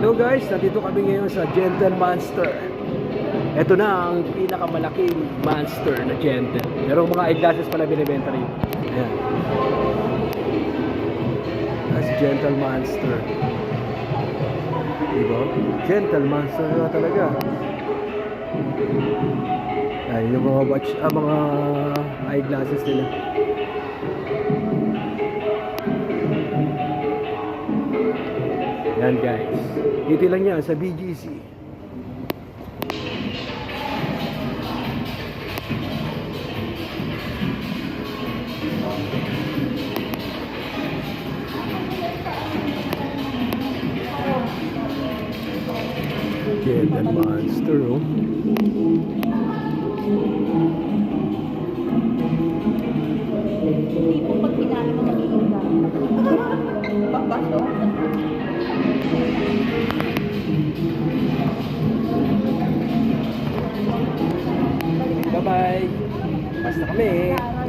Hello guys, nandito kami ngayon sa Gentle Monster. Ito na ang pinakamalaking monster na Gentle. Pero mga eyeglasses pala binibenta rin. Ayan. That's Gentle Monster. Diba? Gentle Monster na talaga. Ayan yung mga mga eyeglasses nila. Yan guys, dito lang yan sa BGC. Gentle Monster, oh. Hindi po pag pinano mo magiging babaso. Bye-bye. Basta kami.